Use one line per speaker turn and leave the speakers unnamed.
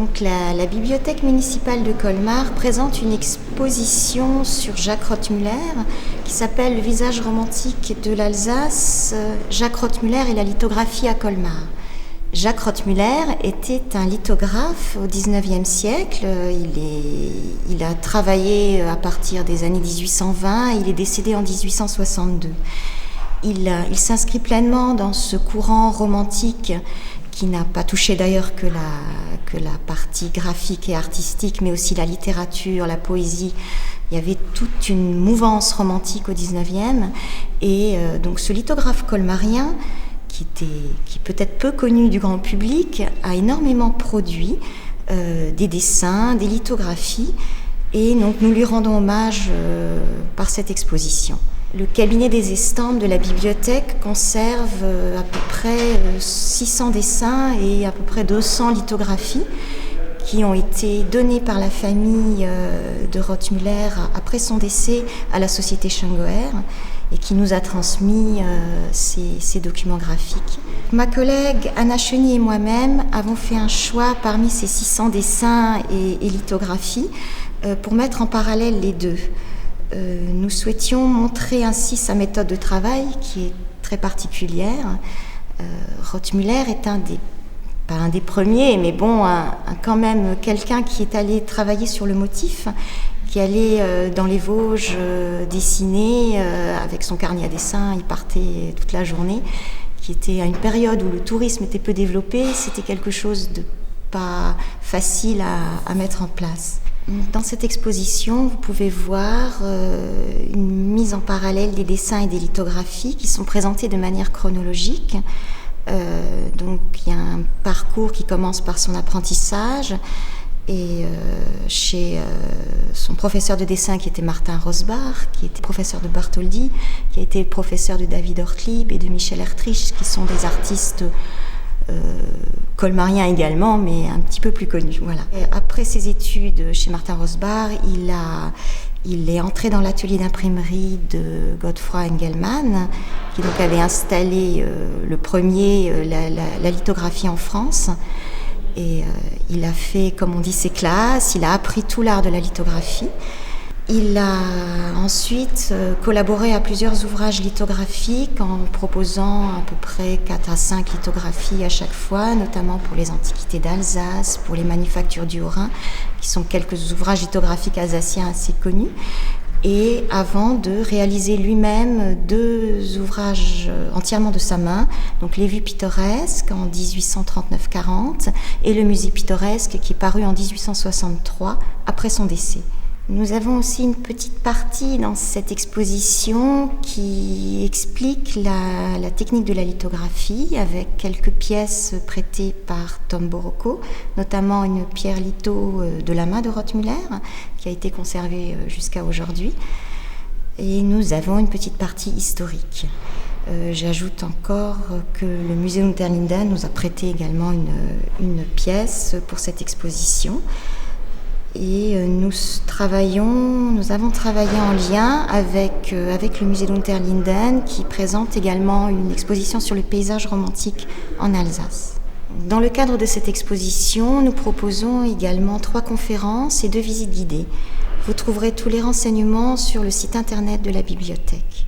Donc la bibliothèque municipale de Colmar présente une exposition sur Jacques Rothmüller qui s'appelle « Le visage romantique de l'Alsace, Jacques Rothmüller et la lithographie à Colmar ». Jacques Rothmüller était un lithographe au XIXe siècle. Il a travaillé à partir des années 1820 et il est décédé en 1862. Il s'inscrit pleinement dans ce courant romantique qui n'a pas touché d'ailleurs que la partie graphique et artistique, mais aussi la littérature, la poésie. Il y avait toute une mouvance romantique au XIXe. Et donc ce lithographe colmarien, qui peut-être peu connu du grand public, a énormément produit des dessins, des lithographies, et donc nous lui rendons hommage par cette exposition. Le cabinet des estampes de la bibliothèque conserve à peu près 600 dessins et à peu près 200 lithographies qui ont été données par la famille de Rothmüller après son décès à la société Schengoer et qui nous a transmis ces documents graphiques. Ma collègue Anna Cheny et moi-même avons fait un choix parmi ces 600 dessins et lithographies pour mettre en parallèle les deux. Nous souhaitions montrer ainsi sa méthode de travail qui est très particulière. Rothmüller est pas un des premiers, mais bon, quand même quelqu'un qui est allé travailler sur le motif, qui allait dans les Vosges dessiner avec son carnet à dessin, il partait toute la journée, qui était à une période où le tourisme était peu développé, c'était quelque chose de pas facile à mettre en place. Dans cette exposition, vous pouvez voir une mise en parallèle des dessins et des lithographies qui sont présentés de manière chronologique. Donc il y a un parcours qui commence par son apprentissage et chez son professeur de dessin qui était Martin Rosbach, qui était professeur de Bartholdi, qui a été professeur de David Ortlieb et de Michel Ertrich, qui sont des artistes colmariens également, mais un petit peu plus connus. Voilà. Et après ses études chez Martin Rosbach, il est entré dans l'atelier d'imprimerie de Godefroy Engelmann, qui donc avait installé le premier la lithographie en France. Et il a fait, comme on dit, ses classes, il a appris tout l'art de la lithographie. Il a ensuite collaboré à plusieurs ouvrages lithographiques en proposant à peu près 4 à 5 lithographies à chaque fois, notamment pour les antiquités d'Alsace, pour les manufactures du Haut-Rhin, qui sont quelques ouvrages lithographiques alsaciens assez connus. Et avant de réaliser lui-même 2 ouvrages entièrement de sa main, donc Les Vues pittoresques en 1839-40 et Le Musée pittoresque qui est paru en 1863 après son décès. Nous avons aussi une petite partie dans cette exposition qui explique la technique de la lithographie avec quelques pièces prêtées par Tom Borocco, notamment une pierre litho de la main de Rothmüller qui a été conservée jusqu'à aujourd'hui. Et nous avons une petite partie historique. J'ajoute encore que le musée Unterlinden nous a prêté également une pièce pour cette exposition. Et nous avons travaillé en lien avec le musée d'Unterlinden qui présente également une exposition sur le paysage romantique en Alsace. Dans le cadre de cette exposition, nous proposons également 3 conférences et 2 visites guidées. Vous trouverez tous les renseignements sur le site internet de la bibliothèque.